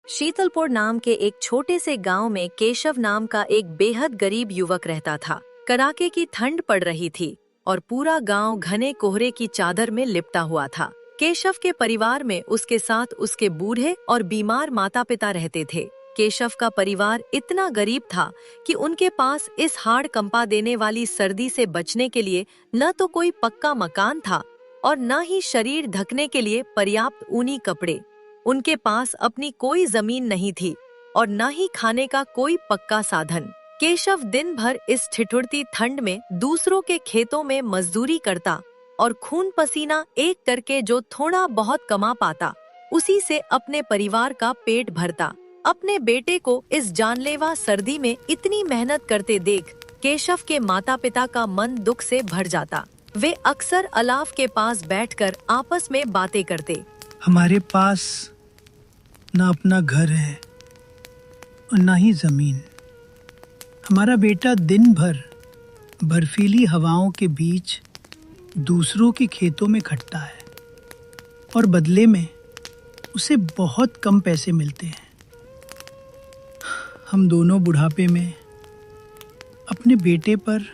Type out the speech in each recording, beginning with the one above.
शीतलपुर नाम के एक छोटे से गांव में केशव नाम का एक बेहद गरीब युवक रहता था। कड़ाके की ठंड पड़ रही थी और पूरा गांव घने कोहरे की चादर में लिपटा हुआ था। केशव के परिवार में उसके साथ उसके बूढ़े और बीमार माता पिता रहते थे। केशव का परिवार इतना गरीब था कि उनके पास इस हाड़ कंपा देने वाली सर्दी से बचने के लिए न तो कोई पक्का मकान था और न ही शरीर ढकने के लिए पर्याप्त ऊनी कपड़े। उनके पास अपनी कोई जमीन नहीं थी और न ही खाने का कोई पक्का साधन। केशव दिन भर इस ठिठुरती ठंड में दूसरों के खेतों में मजदूरी करता और खून पसीना एक करके जो थोड़ा बहुत कमा पाता उसी से अपने परिवार का पेट भरता। अपने बेटे को इस जानलेवा सर्दी में इतनी मेहनत करते देख केशव के माता पिता का मन दुख से भर जाता। वे अक्सर अलाव के पास बैठकर आपस में बातें करते। हमारे पास ना अपना घर है और ना ही जमीन। हमारा बेटा दिन भर बर्फीली हवाओं के बीच दूसरों के खेतों में खटता है और बदले में उसे बहुत कम पैसे मिलते हैं। हम दोनों बुढ़ापे में अपने बेटे पर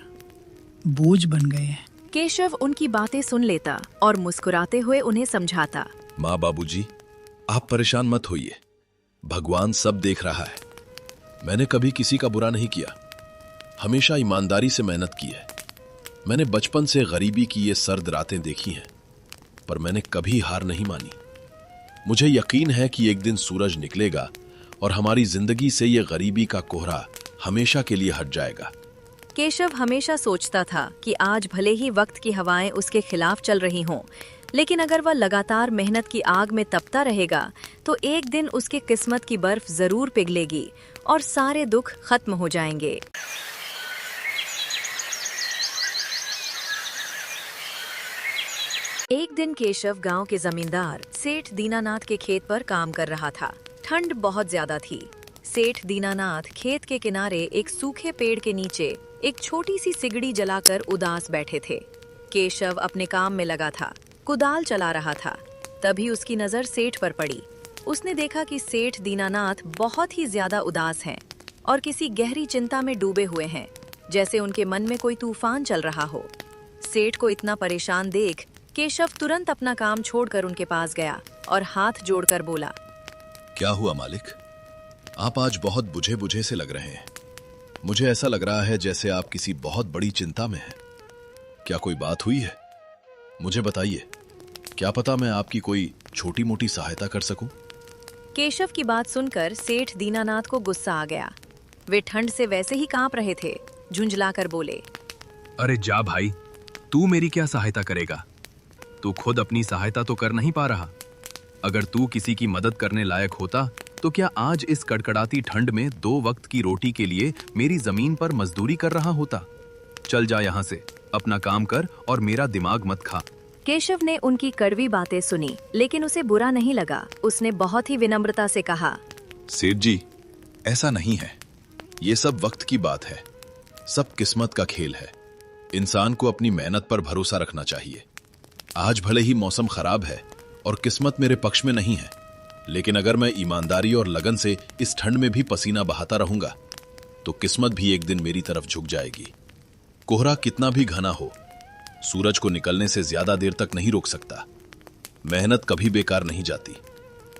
बोझ बन गए हैं। केशव उनकी बातें सुन लेता और मुस्कुराते हुए उन्हें समझाता। माँ बाबूजी, आप परेशान मत होइए, भगवान सब देख रहा है। मैंने कभी किसी का बुरा नहीं किया, हमेशा ईमानदारी से मेहनत की है। मैंने बचपन से गरीबी की ये सर्द रातें देखी हैं, पर मैंने कभी हार नहीं मानी। मुझे यकीन है कि एक दिन सूरज निकलेगा और हमारी जिंदगी से ये गरीबी का कोहरा हमेशा के लिए हट जाएगा। केशव हमेशा सोचता था कि आज भले ही वक्त की हवाएं उसके खिलाफ चल रही हों, लेकिन अगर वह लगातार मेहनत की आग में तपता रहेगा तो एक दिन उसके किस्मत की बर्फ जरूर पिघलेगी और सारे दुख खत्म हो जाएंगे। एक दिन केशव गांव के जमींदार सेठ दीनानाथ के खेत पर काम कर रहा था। ठंड बहुत ज्यादा थी। सेठ दीनानाथ खेत के किनारे एक सूखे पेड़ के नीचे एक छोटी सी सिगड़ी जलाकर उदास बैठे थे। केशव अपने काम में लगा था, कुदाल चला रहा था। तभी उसकी नजर सेठ पर पड़ी। उसने देखा कि सेठ दीनानाथ बहुत ही ज्यादा उदास हैं और किसी गहरी चिंता में डूबे हुए हैं, जैसे उनके मन में कोई तूफान चल रहा हो। सेठ को इतना परेशान देख केशव तुरंत अपना काम छोड़कर उनके पास गया और हाथ जोड़कर बोला। क्या हुआ मालिक? आप आज बहुत बुझे बुझे से लग रहे हैं। मुझे ऐसा लग रहा है जैसे आप किसी बहुत बड़ी चिंता में हैं। क्या कोई बात हुई है? मुझे बताइए, क्या पता मैं आपकी कोई छोटी मोटी सहायता कर सकूं। केशव की बात सुनकर सेठ दीनानाथ को गुस्सा आ गया। वे ठंड से वैसे ही कांप रहे थे। झुंझलाकर बोले, अरे जा भाई, तू मेरी क्या सहायता करेगा? तू खुद अपनी सहायता तो कर नहीं पा रहा। अगर तू किसी की मदद करने लायक होता तो क्या आज इस कड़कड़ाती ठंड में 2 वक्त की रोटी के लिए मेरी जमीन पर मजदूरी कर रहा होता? चल जा यहाँ से, अपना काम कर और मेरा दिमाग मत खा। केशव ने उनकी कड़वी बातें सुनी, लेकिन उसे बुरा नहीं लगा। उसने बहुत ही विनम्रता से कहा, सेठ जी, ऐसा नहीं है। ये सब वक्त की बात है, सब किस्मत का खेल है। इंसान को अपनी मेहनत पर भरोसा रखना चाहिए। आज भले ही मौसम खराब है और किस्मत मेरे पक्ष में नहीं है, लेकिन अगर मैं ईमानदारी और लगन से इस ठंड में भी पसीना बहाता रहूंगा तो किस्मत भी एक दिन मेरी तरफ झुक जाएगी। कोहरा कितना भी घना हो, सूरज को निकलने से ज्यादा देर तक नहीं रोक सकता। मेहनत कभी बेकार नहीं जाती।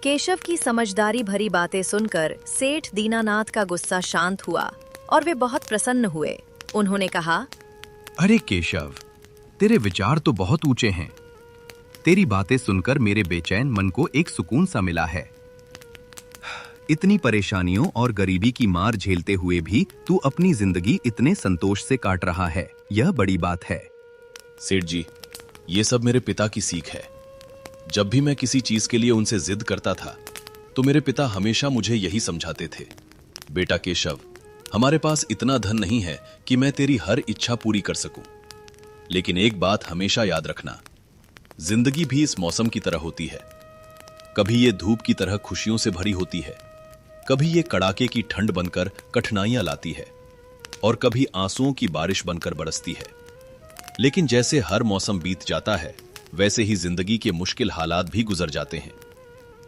केशव की समझदारी भरी बातें सुनकर सेठ दीनानाथ का गुस्सा शांत हुआ और वे बहुत प्रसन्न हुए। उन्होंने कहा, अरे केशव, तेरे विचार तो बहुत ऊंचे हैं। तेरी बातें सुनकर मेरे बेचैन मन को एक सुकून सा मिला है। इतनी परेशानियों और गरीबी की मार झेलते हुए भी तू अपनी जिंदगी इतने संतोष से काट रहा है, यह बड़ी बात है। सेठ जी, ये सब मेरे पिता की सीख है। जब भी मैं किसी चीज के लिए उनसे जिद करता था तो मेरे पिता हमेशा मुझे यही समझाते थे, बेटा केशव, हमारे पास इतना धन नहीं है कि मैं तेरी हर इच्छा पूरी कर सकूं, लेकिन एक बात हमेशा याद रखना, जिंदगी भी इस मौसम की तरह होती है। कभी ये धूप की तरह खुशियों से भरी होती है, कभी ये कड़ाके की ठंड बनकर कठिनाइयां लाती है और कभी आंसुओं की बारिश बनकर बरसती है। लेकिन जैसे हर मौसम बीत जाता है, वैसे ही जिंदगी के मुश्किल हालात भी गुजर जाते हैं।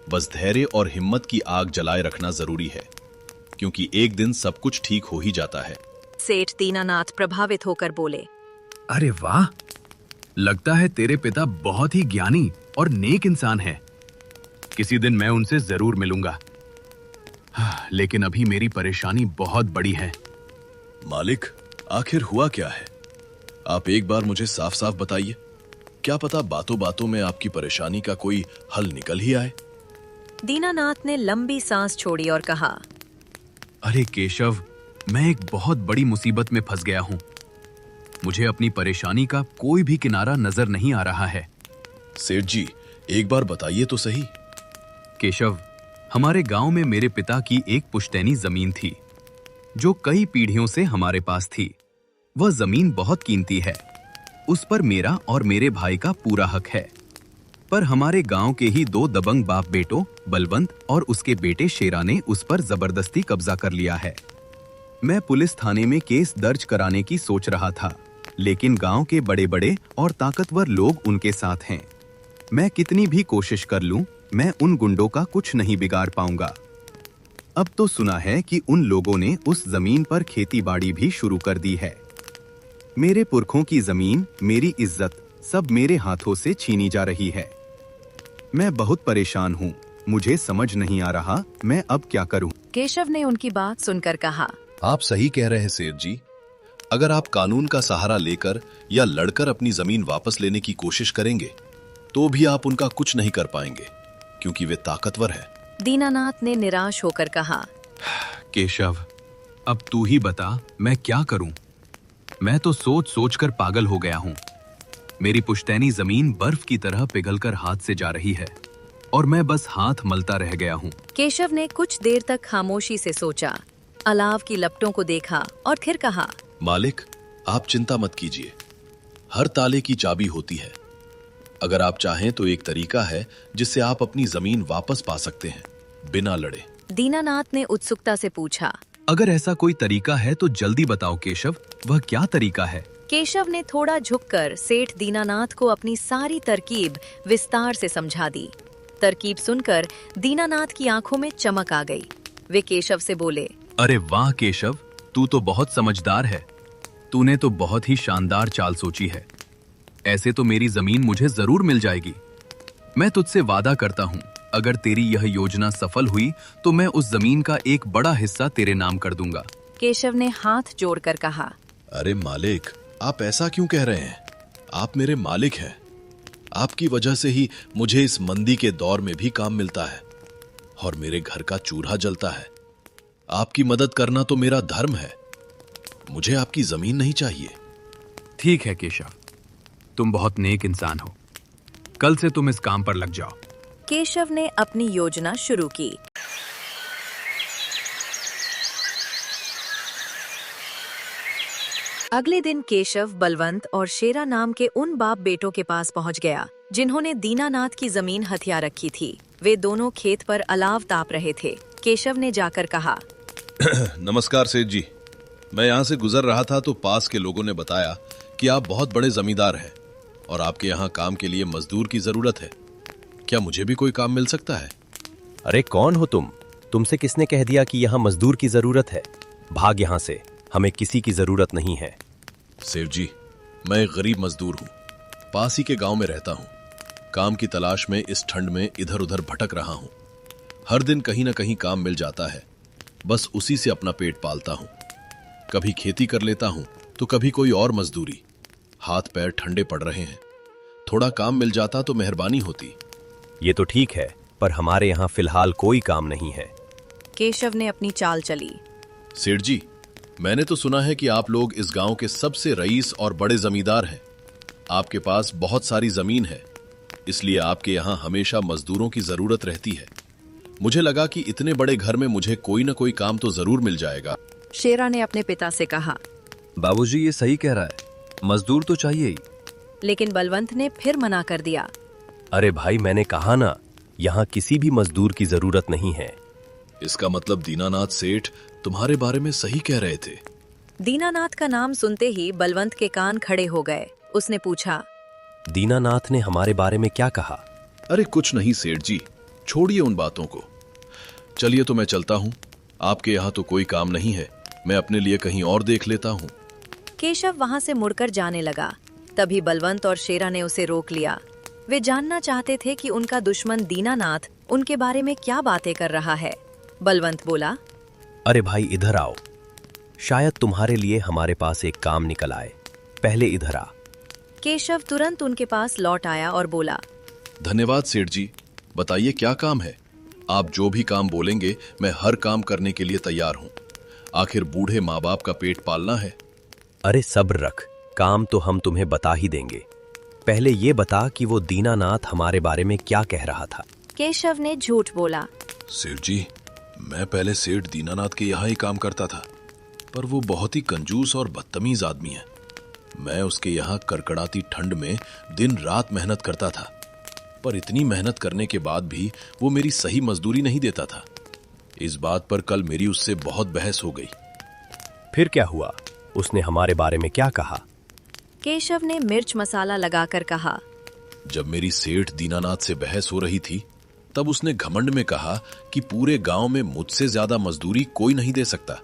बस धैर्य और हिम्मत की आग जलाए रखना जरूरी है, क्योंकि एक दिन सब कुछ ठीक हो ही जाता है। सेठ दीनानाथ प्रभावित होकर बोले। अरे वाह, लगता है तेरे पिता बहुत ही ज्ञानी और नेक इंसान है। किसी दिन मैं उनसे जरूर मिलूंगा। लेकिन अभी मेरी परेशानी बहुत बड़ी है। मालिक, आखिर हुआ क्या है? आप एक बार मुझे साफ साफ बताइए। क्या पता बातों बातों में आपकी परेशानी का कोई हल निकल ही आए। दीनानाथ ने लंबी सांस छोड़ी और कहा, अरे केशव, मैं एक बहुत बड़ी मुसीबत में फंस गया हूँ। मुझे अपनी परेशानी का कोई भी किनारा नजर नहीं आ रहा है। सेठ जी, एक बार बताइए तो सही। केशव, हमारे गांव में मेरे पिता की एक पुश्तैनी जमीन थी, जो कई पीढ़ियों से हमारे पास थी। वह जमीन बहुत कीमती है। उस पर मेरा और मेरे भाई का पूरा हक है। पर हमारे गांव के ही दो दबंग बाप बेटों बलवंत और उसके बेटे शेरा ने उस पर जबरदस्ती कब्जा कर लिया है। मैं पुलिस थाने में केस दर्ज कराने की सोच रहा था, लेकिन गांव के बड़े बड़े और ताकतवर लोग उनके साथ हैं। मैं कितनी भी कोशिश कर लूं, मैं उन गुंडों का कुछ नहीं बिगाड़ पाऊंगा। अब तो सुना है कि उन लोगों ने उस जमीन पर खेती बाड़ी भी शुरू कर दी है। मेरे पुरखों की जमीन, मेरी इज्जत सब मेरे हाथों से छीनी जा रही है। मैं बहुत परेशान हूँ। मुझे समझ नहीं आ रहा मैं अब क्या करूँ। केशव ने उनकी बात सुनकर कहा, आप सही कह रहे हैं सेठ जी। अगर आप कानून का सहारा लेकर या लड़कर अपनी जमीन वापस लेने की कोशिश करेंगे, तो भी आप उनका कुछ नहीं कर पाएंगे, क्योंकि वे ताकतवर है। दीनानाथ ने निराश होकर कहा, केशव, अब तू ही बता मैं क्या करूं। मैं तो सोच सोच कर पागल हो गया हूं। मेरी पुश्तैनी जमीन बर्फ की तरह पिघलकर हाथ से जा रही है और मैं बस हाथ मलता रह गया हूं। केशव ने कुछ देर तक खामोशी से सोचा, अलाव की लपटों को देखा और फिर कहा, मालिक, आप चिंता मत कीजिए। हर ताले की चाबी होती है। अगर आप चाहें तो एक तरीका है जिससे आप अपनी जमीन वापस पा सकते हैं, बिना लड़े। दीनानाथ ने उत्सुकता से पूछा। अगर ऐसा कोई तरीका है तो जल्दी बताओ केशव, वह क्या तरीका है? केशव ने थोड़ा झुककर सेठ दीनानाथ को अपनी सारी तरकीब विस्तार से समझा दी। तरकीब सुनकर दीनानाथ की आंखों में चमक आ गई। वे केशव से बोले, अरे वाह केशव, तू तो बहुत समझदार है। तूने तो बहुत ही शानदार चाल सोची है। ऐसे तो मेरी जमीन मुझे जरूर मिल जाएगी। मैं तुझसे वादा करता हूँ, अगर तेरी यह योजना सफल हुई तो मैं उस जमीन का एक बड़ा हिस्सा तेरे नाम कर दूंगा। केशव ने हाथ जोड़कर कहा, अरे मालिक, आप ऐसा क्यों कह रहे हैं? आप मेरे मालिक हैं। आपकी वजह से ही मुझे इस मंदी के दौर में भी काम मिलता है और मेरे घर का चूल्हा जलता है। आपकी मदद करना तो मेरा धर्म है। मुझे आपकी जमीन नहीं चाहिए। ठीक है केशव, तुम बहुत नेक इंसान हो। कल से तुम इस काम पर लग जाओ। केशव ने अपनी योजना शुरू की। अगले दिन केशव, बलवंत और शेरा नाम के उन बाप बेटों के पास पहुंच गया जिन्होंने दीनानाथ की जमीन हथिया रखी थी। वे दोनों खेत पर अलाव ताप रहे थे। केशव ने जाकर कहा, नमस्कार सेठ जी। मैं यहाँ से गुजर रहा था तो पास के लोगों ने बताया कि आप बहुत बड़े जमींदार हैं और आपके यहाँ काम के लिए मजदूर की जरूरत है। क्या मुझे भी कोई काम मिल सकता है? अरे कौन हो तुम? तुमसे किसने कह दिया कि यहाँ मजदूर की जरूरत है? भाग यहाँ से, हमें किसी की जरूरत नहीं है। सेठ जी, मैं एक गरीब मजदूर हूँ। पास ही के गांव में रहता हूँ। काम की तलाश में इस ठंड में इधर उधर भटक रहा हूँ। हर दिन कहीं ना कहीं काम मिल जाता है, बस उसी से अपना पेट पालता हूँ। कभी खेती कर लेता हूँ तो कभी कोई और मजदूरी। हाथ पैर ठंडे पड़ रहे हैं। थोड़ा काम मिल जाता तो मेहरबानी होती। ये तो ठीक है, पर हमारे यहाँ फिलहाल कोई काम नहीं है। केशव ने अपनी चाल चली। सेठ जी, मैंने तो सुना है कि आप लोग इस गांव के सबसे रईस और बड़े जमींदार हैं। आपके पास बहुत सारी जमीन है, इसलिए आपके यहाँ हमेशा मजदूरों की जरूरत रहती है। मुझे लगा कि इतने बड़े घर में मुझे कोई ना कोई काम तो जरूर मिल जाएगा। शेरा ने अपने पिता से कहा, बाबूजी ये सही कह रहा है, मजदूर तो चाहिए ही। लेकिन बलवंत ने फिर मना कर दिया। अरे भाई, मैंने कहा ना, यहाँ किसी भी मजदूर की जरूरत नहीं है। इसका मतलब दीनानाथ सेठ तुम्हारे बारे में सही कह रहे थे। दीनानाथ का नाम सुनते ही बलवंत के कान खड़े हो गए। उसने पूछा, दीनानाथ ने हमारे बारे में क्या कहा? अरे कुछ नहीं सेठ जी, छोड़िए उन बातों को। चलिए तो मैं चलता हूँ, आपके यहाँ तो कोई काम नहीं है, मैं अपने लिए कहीं और देख लेता हूँ। केशव वहां से मुड़कर जाने लगा। तभी बलवंत और शेरा ने उसे रोक लिया। वे जानना चाहते थे कि उनका दुश्मन दीनानाथ उनके बारे में क्या बातें कर रहा है। बलवंत बोला, अरे भाई इधर आओ, शायद तुम्हारे लिए हमारे पास एक काम निकल आए, पहले इधर आ। केशव तुरंत उनके पास लौट आया और बोला, धन्यवाद सेठ जी, बताइए क्या काम है। आप जो भी काम बोलेंगे मैं हर काम करने के लिए तैयार हूँ। आखिर बूढ़े माँ बाप का पेट पालना है। अरे सब्र रख, काम तो हम तुम्हें बता ही देंगे। पहले ये बता कि वो दीनानाथ हमारे बारे में क्या कह रहा था। केशव ने झूठ बोला। सेठ जी, मैं पहले सेठ दीनानाथ के यहाँ ही काम करता था, पर वो बहुत ही कंजूस और बदतमीज आदमी है। मैं उसके यहाँ कड़कड़ाती ठंड में दिन रात मेहनत करता था, पर इतनी मेहनत करने के बाद भी वो मेरी सही मजदूरी नहीं देता था। इस बात पर कल मेरी उससे बहुत बहस हो गई। फिर क्या हुआ? उसने हमारे बारे में क्या कहा? केशव ने मिर्च मसाला लगाकर कहा, जब मेरी सेठ दीनानाथ से बहस हो रही थी, तब उसने घमंड में कहा कि पूरे गांव में मुझसे ज्यादा मजदूरी कोई नहीं दे सकता।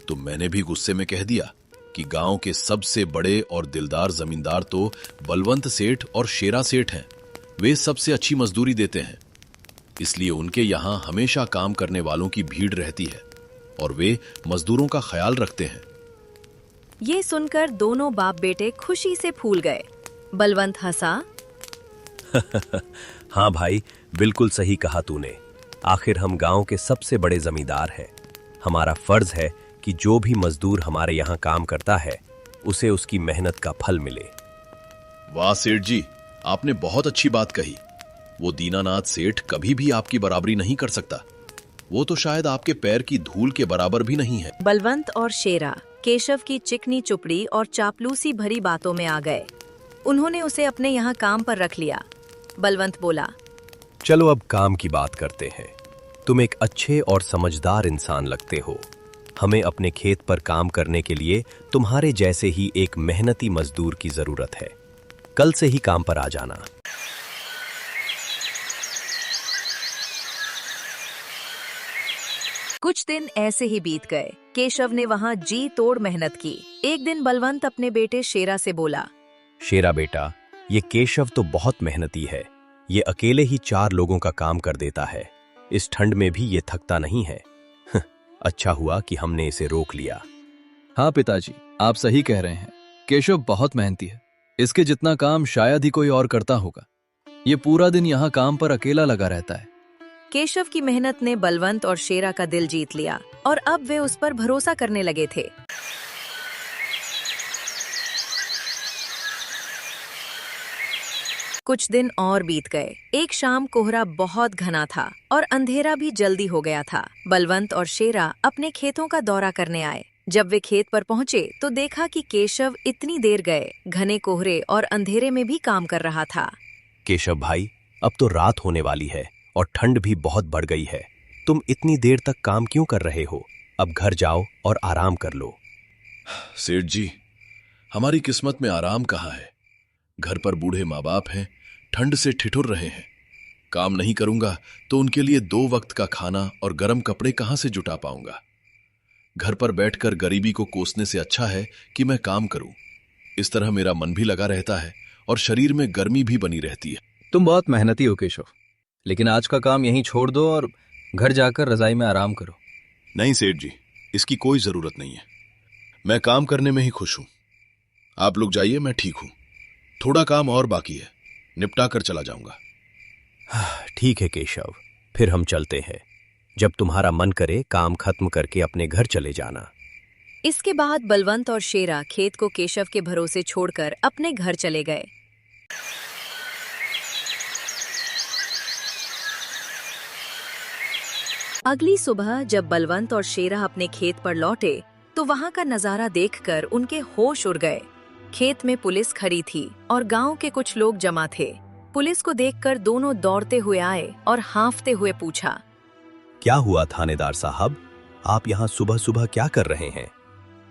तो मैंने भी गुस्से में कह दिया कि गांव के सबसे बड़े और दिलदार जमींदार तो बलवंत सेठ और शेरा सेठ हैं। वे सबसे अच्छी मजदूरी देते हैं, इसलिए उनके यहाँ हमेशा काम करने वालों की भीड़ रहती है और वे मजदूरों का ख्याल रखते हैं। ये सुनकर दोनों बाप बेटे खुशी से फूल गए। बलवंत हंसा। हाँ भाई, बिल्कुल सही कहा तूने। आखिर हम गांव के सबसे बड़े जमींदार हैं। हमारा फर्ज है कि जो भी मजदूर हमारे यहाँ काम करता है उसे उसकी मेहनत का फल मिले। वाह सेठ जी, आपने बहुत अच्छी बात कही। वो दीनानाथ सेठ कभी भी आपकी बराबरी नहीं कर सकता। वो तो शायद आपके पैर की धूल के बराबर भी नहीं है। बलवंत और शेरा केशव की चिकनी चुपड़ी और चापलूसी भरी बातों में आ गए। उन्होंने उसे अपने यहाँ काम पर रख लिया। बलवंत बोला, चलो अब काम की बात करते हैं। तुम एक अच्छे और समझदार इंसान लगते हो। हमें अपने खेत पर काम करने के लिए तुम्हारे जैसे ही एक मेहनती मजदूर की जरूरत है। कल से ही काम पर आ जाना। कुछ दिन ऐसे ही बीत गए। केशव ने वहाँ जी तोड़ मेहनत की। एक दिन बलवंत अपने बेटे शेरा से बोला, शेरा बेटा, ये केशव तो बहुत मेहनती है। ये अकेले ही 4 लोगों का काम कर देता है। इस ठंड में भी ये थकता नहीं है। अच्छा हुआ कि हमने इसे रोक लिया। हाँ पिताजी, आप सही कह रहे हैं। केशव बहुत मेहनती है। इसके जितना काम शायद ही कोई और करता होगा। ये पूरा दिन यहाँ काम पर अकेला लगा रहता है। केशव की मेहनत ने बलवंत और शेरा का दिल जीत लिया और अब वे उस पर भरोसा करने लगे थे। कुछ दिन और बीत गए। एक शाम कोहरा बहुत घना था और अंधेरा भी जल्दी हो गया था। बलवंत और शेरा अपने खेतों का दौरा करने आए। जब वे खेत पर पहुंचे तो देखा कि केशव इतनी देर गए घने कोहरे और अंधेरे में भी काम कर रहा था। केशव भाई, अब तो रात होने वाली है और ठंड भी बहुत बढ़ गई है। तुम इतनी देर तक काम क्यों कर रहे हो? अब घर जाओ और आराम कर लो। सेठ जी, हमारी किस्मत में आराम कहाँ है। घर पर बूढ़े माँ बाप हैं, ठंड से ठिठुर रहे हैं। काम नहीं करूंगा तो उनके लिए 2 वक्त का खाना और गर्म कपड़े कहां से जुटा पाऊंगा। घर पर बैठकर गरीबी को कोसने से अच्छा है कि मैं काम करूं। इस तरह मेरा मन भी लगा रहता है और शरीर में गर्मी भी बनी रहती है। तुम बहुत मेहनती हो केशव, लेकिन आज का काम यहीं छोड़ दो और घर जाकर रजाई में आराम करो। नहीं सेठ जी, इसकी कोई जरूरत नहीं है। मैं काम करने में ही खुश हूं। आप लोग जाइए, मैं ठीक हूं। थोड़ा काम और बाकी है, निपटा कर चला जाऊंगा। ठीक है केशव, फिर हम चलते हैं। जब तुम्हारा मन करे काम खत्म करके अपने घर चले जाना। इसके बाद बलवंत और शेरा खेत को केशव के भरोसे छोड़कर अपने घर चले गए। अगली सुबह जब बलवंत और शेरा अपने खेत पर लौटे तो वहां का नजारा देखकर उनके होश उड़ गए। खेत में पुलिस खड़ी थी और गांव के कुछ लोग जमा थे। पुलिस को देखकर दोनों दौड़ते हुए आए और हांफते हुए पूछा, क्या हुआ थानेदार साहब? आप यहाँ सुबह सुबह क्या कर रहे हैं?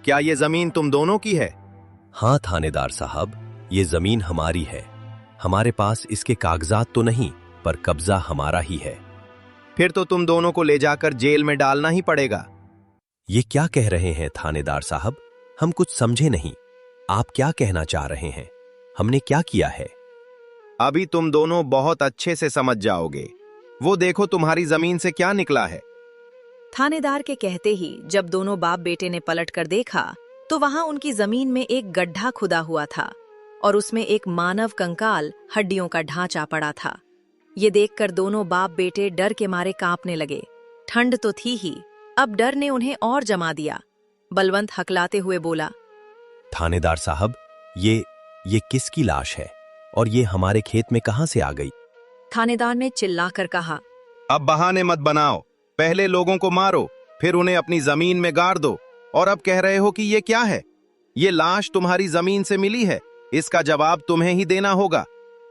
क्या ये जमीन तुम दोनों की है? हाँ थानेदार साहब, ये जमीन हमारी है। हमारे पास इसके कागजात तो नहीं, पर कब्जा हमारा ही है। फिर तो तुम दोनों को ले जाकर जेल में डालना ही पड़ेगा। ये क्या कह रहे हैं थानेदार साहब? हम कुछ समझे नहीं। आप क्या कहना चाह रहे हैं? हमने क्या किया है? अभी तुम दोनों बहुत अच्छे से समझ जाओगे। वो देखो तुम्हारी जमीन से क्या निकला है। थानेदार के कहते ही जब दोनों बाप बेटे ने पलट कर देखा तो वहां उनकी जमीन में एक गड्ढा खुदा हुआ था और उसमें एक मानव कंकाल हड्डियों का ढांचा पड़ा था। ये देखकर दोनों बाप बेटे डर के मारे कांपने लगे। ठंड तो थी ही, अब डर ने उन्हें और जमा दिया। बलवंत हकलाते हुए बोला, थानेदार साहब, ये किसकी लाश है और ये हमारे खेत में कहां से आ गई? थानेदार ने चिल्लाकर कहा, अब बहाने मत बनाओ। पहले लोगों को मारो, फिर उन्हें अपनी जमीन में गाड़ दो, और अब कह रहे हो कि ये क्या है? ये लाश तुम्हारी जमीन से मिली है, इसका जवाब तुम्हें ही देना होगा।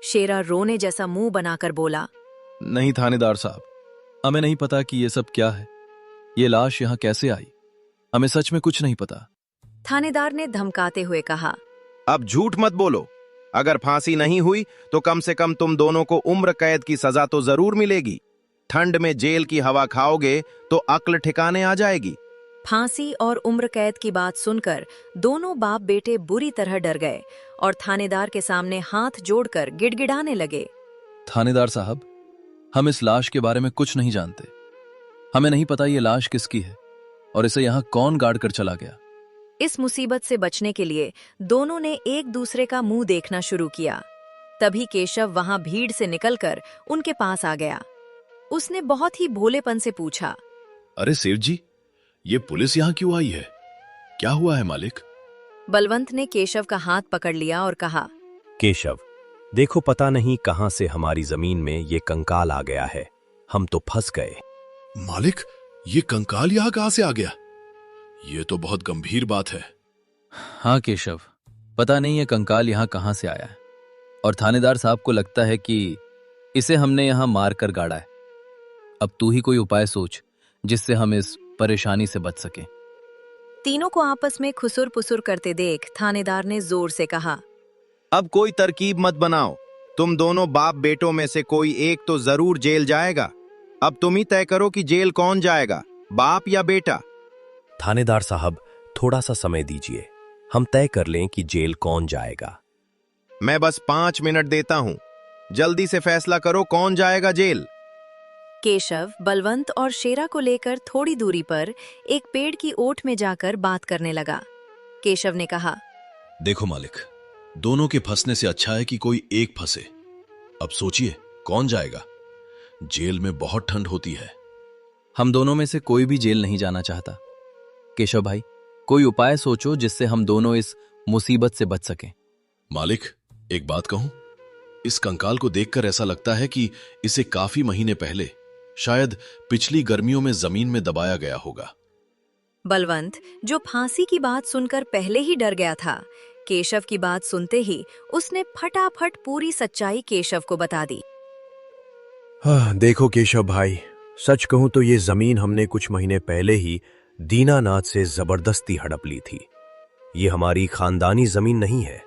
शेरा रोने जैसा मुंह बनाकर बोला, नहीं थानेदार साहब, हमें नहीं पता कि ये सब क्या है। ये लाश यहाँ कैसे आई? हमें सच में कुछ नहीं पता। थानेदार ने धमकाते हुए कहा, अब झूठ मत बोलो। अगर फांसी नहीं हुई तो कम से कम तुम दोनों को उम्र कैद की सजा तो जरूर मिलेगी। ठंड में जेल की हवा खाओगे तो अक्ल ठिकाने आ जाएगी। फांसी और उम्र कैद की बात सुनकर दोनों बाप बेटे बुरी तरह डर गए और थानेदार के सामने हाथ जोड़कर गिड़गिड़ाने लगे। थानेदार साहब, हम इस लाश के बारे में कुछ नहीं जानते। हमें नहीं पता ये लाश किसकी है और इसे यहाँ कौन गाड़ कर चला गया। इस मुसीबत से बचने के लिए दोनों ने एक दूसरे का मुंह देखना शुरू किया। तभी केशव वहां भीड़ से निकलकर उनके पास आ गया। उसने बहुत ही भोलेपन से पूछा, अरे सेठ जी, ये पुलिस यहाँ क्यों आई है? क्या हुआ है मालिक? बलवंत ने केशव का हाथ पकड़ लिया और कहा, केशव, देखो, पता नहीं कहां से हमारी जमीन में ये कंकाल आ गया है। हम तो फंस गए। मालिक, ये कंकाल यहाँ कहां से आ गया? ये तो बहुत गंभीर बात है। हाँ केशव, पता नहीं ये कंकाल यहाँ कहां से आया है, और थानेदार साहब को लगता है कि इसे हमने यहाँ मार कर गाड़ा है। अब तू ही कोई उपाय सोच जिससे हम इस परेशानी से बच सकें। तीनों को आपस में खुसुर पुसुर करते देख थानेदार ने जोर से कहा, अब कोई तरकीब मत बनाओ। तुम दोनों बाप बेटों में से कोई एक तो जरूर जेल जाएगा। अब तुम ही तय करो कि जेल कौन जाएगा, बाप या बेटा। थानेदार साहब, थोड़ा सा समय दीजिए, हम तय कर लें कि जेल कौन जाएगा। मैं बस 5 मिनट देता हूं, जल्दी से फैसला करो कौन जाएगा जेल। केशव बलवंत और शेरा को लेकर थोड़ी दूरी पर एक पेड़ की ओट में जाकर बात करने लगा। केशव ने कहा, देखो मालिक, दोनों के फंसने से अच्छा है कि कोई एक फंसे। अब सोचिए कौन जाएगा। जेल में बहुत ठंड होती है। हम दोनों में से कोई भी जेल नहीं जाना चाहता। केशव भाई, कोई उपाय सोचो जिससे हम दोनों इस मुसीबत से बच सकें। मालिक, एक बात कहूं, इस कंकाल को देखकर ऐसा लगता है कि इसे काफी महीने पहले, शायद पिछली गर्मियों में जमीन में दबाया गया होगा। बलवंत, जो फांसी की बात सुनकर पहले ही डर गया था, केशव की बात सुनते ही उसने फटाफट पूरी सच्चाई केशव को बता दी। देखो केशव भाई, सच कहूं तो ये जमीन हमने कुछ महीने पहले ही दीनानाथ से जबरदस्ती हड़प ली थी। ये हमारी खानदानी जमीन नहीं है।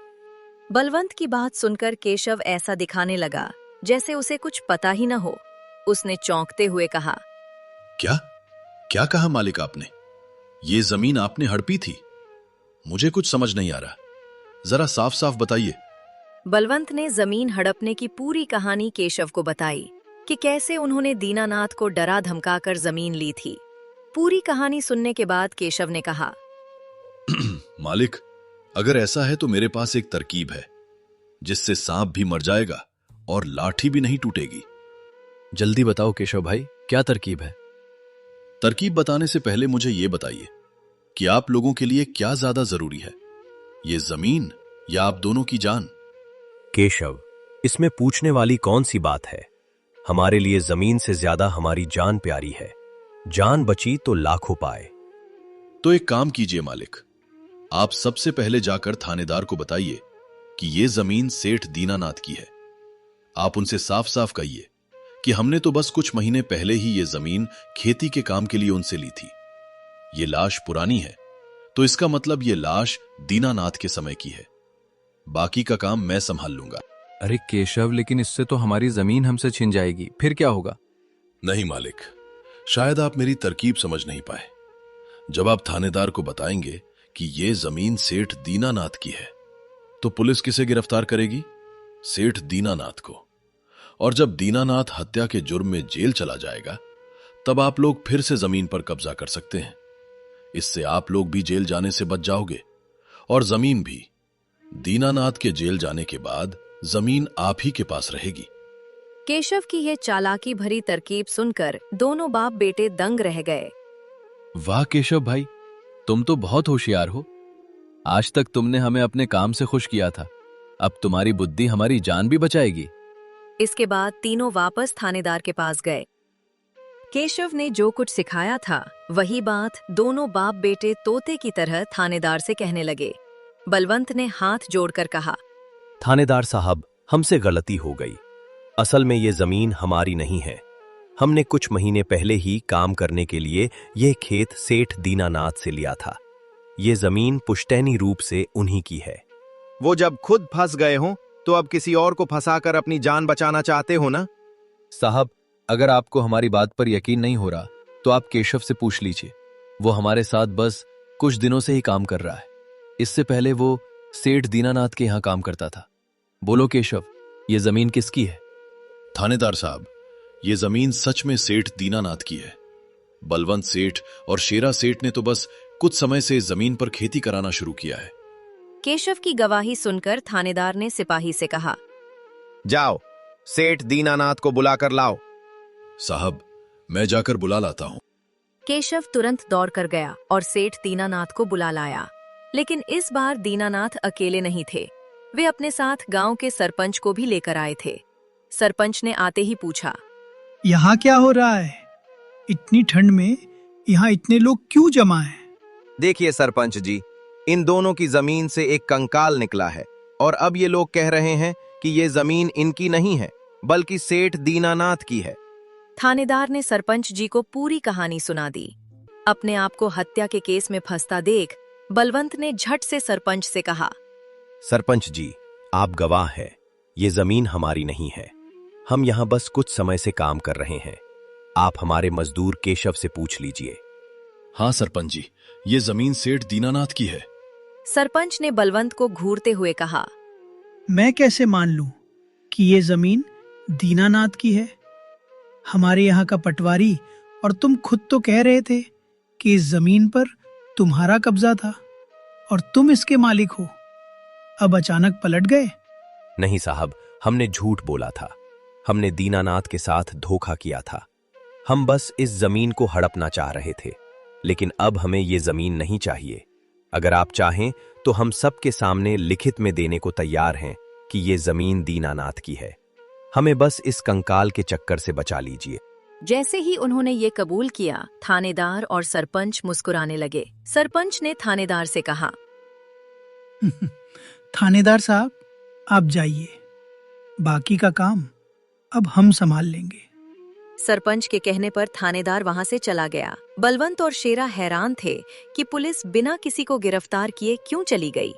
बलवंत की बात सुनकर केशव ऐसा दिखाने लगा जैसे उसे कुछ पता ही न हो। उसने चौंकते हुए कहा, क्या क्या कहा मालिक आपने? ये जमीन आपने हड़पी थी? मुझे कुछ समझ नहीं आ रहा, जरा साफ साफ बताइए। बलवंत ने जमीन हड़पने की पूरी कहानी केशव को बताई कि कैसे उन्होंने दीनानाथ को डरा धमकाकर जमीन ली थी। पूरी कहानी सुनने के बाद केशव ने कहा, मालिक, अगर ऐसा है तो मेरे पास एक तरकीब है जिससे सांप भी मर जाएगा और लाठी भी नहीं टूटेगी। जल्दी बताओ केशव भाई, क्या तरकीब है? तरकीब बताने से पहले मुझे यह बताइए कि आप लोगों के लिए क्या ज्यादा जरूरी है, ये जमीन या आप दोनों की जान? केशव, इसमें पूछने वाली कौन सी बात है? हमारे लिए जमीन से ज्यादा हमारी जान प्यारी है। जान बची तो लाखों पाए। तो एक काम कीजिए मालिक, आप सबसे पहले जाकर थानेदार को बताइए कि यह जमीन सेठ दीनानाथ की है। आप उनसे साफ साफ कहिए कि हमने तो बस कुछ महीने पहले ही यह जमीन खेती के काम के लिए उनसे ली थी। ये लाश पुरानी है, तो इसका मतलब ये लाश दीनानाथ के समय की है। बाकी का काम मैं संभाल लूंगा। अरे केशव, लेकिन इससे तो हमारी जमीन हमसे छिन जाएगी, फिर क्या होगा? नहीं मालिक, शायद आप मेरी तरकीब समझ नहीं पाए। जब आप थानेदार को बताएंगे कि ये जमीन सेठ दीनानाथ की है, तो पुलिस किसे गिरफ्तार करेगी? सेठ दीनानाथ को। और जब दीनानाथ हत्या के जुर्म में जेल चला जाएगा, तब आप लोग फिर से जमीन पर कब्जा कर सकते हैं। इससे आप लोग भी जेल जाने से बच जाओगे और जमीन भी। दीनानाथ के जेल जाने के बाद जमीन आप ही के पास रहेगी। केशव की यह चालाकी भरी तरकीब सुनकर दोनों बाप बेटे दंग रह गए। वाह केशव भाई, तुम तो बहुत होशियार हो। आज तक तुमने हमें अपने काम से खुश किया था, अब तुम्हारी बुद्धि हमारी जान भी बचाएगी। इसके बाद तीनों वापस थानेदार के पास गए। केशव ने जो कुछ सिखाया था वही बात दोनों बाप बेटे तोते की तरह थानेदार से कहने लगे। बलवंत ने हाथ जोड़कर कहा, थानेदार साहब, हमसे गलती हो गई। असल में ये जमीन हमारी नहीं है। हमने कुछ महीने पहले ही काम करने के लिए ये खेत सेठ दीनानाथ से लिया था। ये जमीन पुश्तैनी रूप से उन्हीं की है। वो जब खुद फंस गए हों तो अब किसी और को फंसाकर अपनी जान बचाना चाहते हो ना? साहब, अगर आपको हमारी बात पर यकीन नहीं हो रहा तो आप केशव से पूछ लीजिए। वो हमारे साथ बस कुछ दिनों से ही काम कर रहा है। इससे पहले वो सेठ दीनानाथ के यहाँ काम करता था। बोलो केशव, ये जमीन किसकी है? थानेदार साहब, ये जमीन सच में सेठ दीनानाथ की है। बलवंत सेठ और शेरा सेठ ने तो बस कुछ समय से जमीन पर खेती कराना शुरू किया है। केशव की गवाही सुनकर थानेदार ने सिपाही से कहा, जाओ, सेठ दीनानाथ को बुलाकर लाओ। साहब, मैं जाकर बुला लाता हूं। केशव तुरंत दौड़कर गया और सेठ दीनानाथ को बुला लाया। लेकिन इस बार दीनानाथ अकेले नहीं थे। वे अपने साथ गांव के सरपंच को भी लेकर आए थे। सरपंच ने आते ही पूछा, यहाँ क्या हो रहा है? इतनी ठंड में यहाँ इतने लोग क्यों जमा हैं? देखिए सरपंच जी, इन दोनों की जमीन से एक कंकाल निकला है और अब ये लोग कह रहे हैं कि ये जमीन इनकी नहीं है बल्कि सेठ दीनानाथ की है। थानेदार ने सरपंच जी को पूरी कहानी सुना दी। अपने आप को हत्या के केस में फंसता देख बलवंत ने झट से सरपंच से कहा, सरपंच जी, आप गवाह हैं। ये जमीन हमारी नहीं है। हम यहाँ बस कुछ समय से काम कर रहे हैं। आप हमारे मजदूर केशव से पूछ लीजिए। हाँ सरपंच जी, ये जमीन सेठ दीनानाथ की है। सरपंच ने बलवंत को घूरते हुए कहा, मैं कैसे मान लूं कि ये जमीन दीनानाथ की है? हमारे यहाँ का पटवारी और तुम खुद तो कह रहे थे कि इस जमीन पर तुम्हारा कब्जा था और तुम इसके मालिक हो। अब अचानक पलट गए? नहीं साहब, हमने झूठ बोला था। हमने दीनानाथ के साथ धोखा किया था। हम बस इस जमीन को हड़पना चाह रहे थे, लेकिन अब हमें ये जमीन नहीं चाहिए। अगर आप चाहें तो हम सबके सामने लिखित में देने को तैयार हैं कि ये जमीन दीनानाथ की है। हमें बस इस कंकाल के चक्कर से बचा लीजिए। जैसे ही उन्होंने ये कबूल किया, थानेदार और सरपंच मुस्कुराने लगे। सरपंच ने थानेदार से कहा, थानेदार साहब, आप जाइए। बाकी का काम अब हम संभाल लेंगे। सरपंच के कहने पर थानेदार वहां से चला गया। बलवंत और शेरा हैरान थे कि पुलिस बिना किसी को गिरफ्तार किए क्यों चली गई।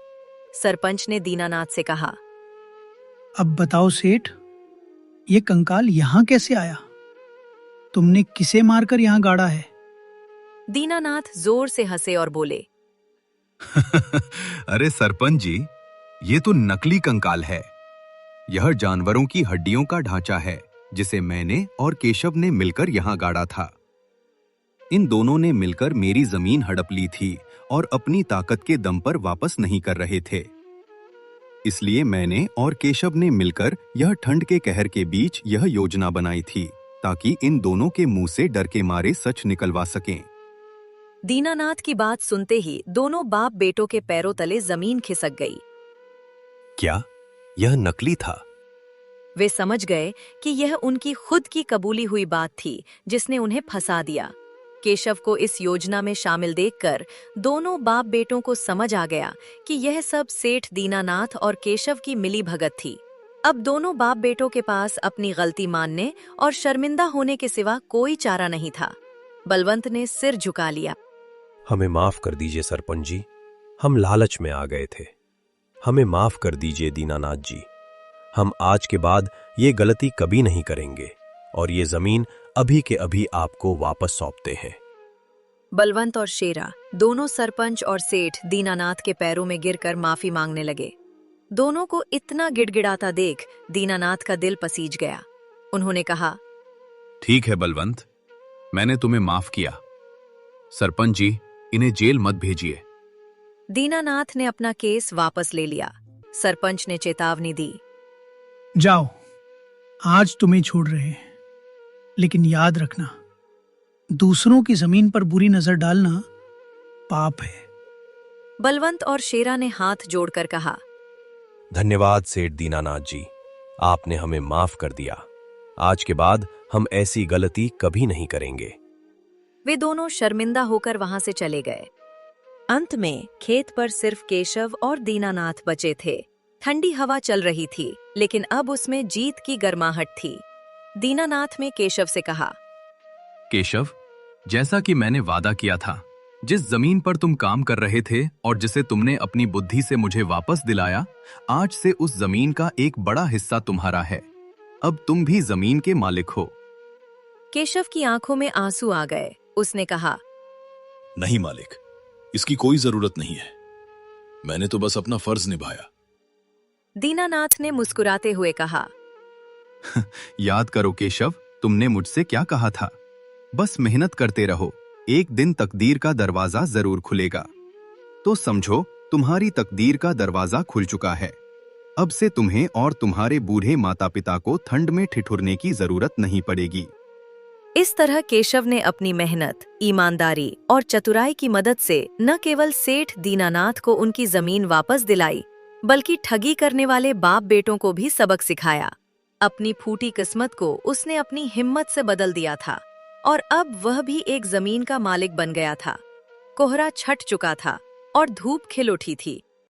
सरपंच ने दीनानाथ से कहा, अब बताओ सेठ, ये कंकाल यहाँ कैसे आया? तुमने किसे मारकर यहाँ गाड़ा है? दीनानाथ जोर से हंसे और बोले, अरे सरपंच जी, ये तो नकली कंकाल है। यह जानवरों की हड्डियों का ढांचा है जिसे मैंने और केशव ने मिलकर यहाँ गाड़ा था। इन दोनों ने मिलकर मेरी जमीन हड़प ली थी और अपनी ताकत के दम पर वापस नहीं कर रहे थे। इसलिए मैंने और केशव ने मिलकर यह ठंड के कहर के बीच यह योजना बनाई थी ताकि इन दोनों के मुंह से डर के मारे सच निकलवा सकें। दीनानाथ की बात सुनते ही दोनों बाप बेटों के पैरों तले जमीन खिसक गई। क्या यह नकली था? वे समझ गए कि यह उनकी खुद की कबूली हुई बात थी जिसने उन्हें फंसा दिया। केशव को इस योजना में शामिल देखकर दोनों बाप बेटों को समझ आ गया कि यह सब सेठ दीनानाथ और केशव की मिली भगत थी। अब दोनों बाप बेटों के पास अपनी गलती मानने और शर्मिंदा होने के सिवा कोई चारा नहीं था। बलवंत ने सिर झुका लिया। हमें माफ कर दीजिए सरपंच जी, हम लालच में आ गए थे। हमें माफ कर दीजिए दीनानाथ जी। हम आज के बाद ये गलती कभी नहीं करेंगे और ये जमीन अभी के अभी आपको वापस सौंपते हैं। बलवंत और शेरा दोनों सरपंच और सेठ दीनानाथ के पैरों में गिरकर माफी मांगने लगे। दोनों को इतना गिड़गिड़ाता देख दीनानाथ का दिल पसीज गया। उन्होंने कहा, ठीक है बलवंत, मैंने तुम्हें माफ किया। सरपंच जी, इन्हें जेल मत भेजिए। दीनानाथ ने अपना केस वापस ले लिया। सरपंच ने चेतावनी दी, जाओ, आज तुम्हें छोड़ रहे हैं, लेकिन याद रखना, दूसरों की जमीन पर बुरी नजर डालना पाप है। बलवंत और शेरा ने हाथ जोड़कर कहा, धन्यवाद सेठ दीनानाथ जी, आपने हमें माफ कर दिया। आज के बाद हम ऐसी गलती कभी नहीं करेंगे। वे दोनों शर्मिंदा होकर वहां से चले गए। अंत में खेत पर सिर्फ केशव और दीनानाथ बचे थे। ठंडी हवा चल रही थी, लेकिन अब उसमें जीत की गर्माहट थी। दीनानाथ ने केशव से कहा, केशव, जैसा कि मैंने वादा किया था, जिस जमीन पर तुम काम कर रहे थे और जिसे तुमने अपनी बुद्धि से मुझे वापस दिलाया, आज से उस जमीन का एक बड़ा हिस्सा तुम्हारा है। अब तुम भी जमीन के मालिक हो। केशव की आंखों में आंसू आ गए। उसने कहा, नहीं मालिक, इसकी कोई जरूरत नहीं है। मैंने तो बस अपना फर्ज निभाया। दीनानाथ ने मुस्कुराते हुए कहा, याद करो केशव, तुमने मुझसे क्या कहा था? बस मेहनत करते रहो, एक दिन तकदीर का दरवाजा जरूर खुलेगा। तो समझो, तुम्हारी तकदीर का दरवाजा खुल चुका है। अब से तुम्हें और तुम्हारे बूढ़े माता पिता को ठंड में ठिठुरने की जरूरत नहीं पड़ेगी। इस तरह केशव ने अपनी मेहनत, ईमानदारी और चतुराई की मदद से न केवल सेठ दीनानाथ को उनकी जमीन वापस दिलाई, बल्कि ठगी करने वाले बाप बेटों को भी सबक सिखाया। अपनी फूटी किस्मत को उसने अपनी हिम्मत से बदल दिया था और अब वह भी एक जमीन का मालिक बन गया था। कोहरा छट चुका था और धूप खिल उठी थी।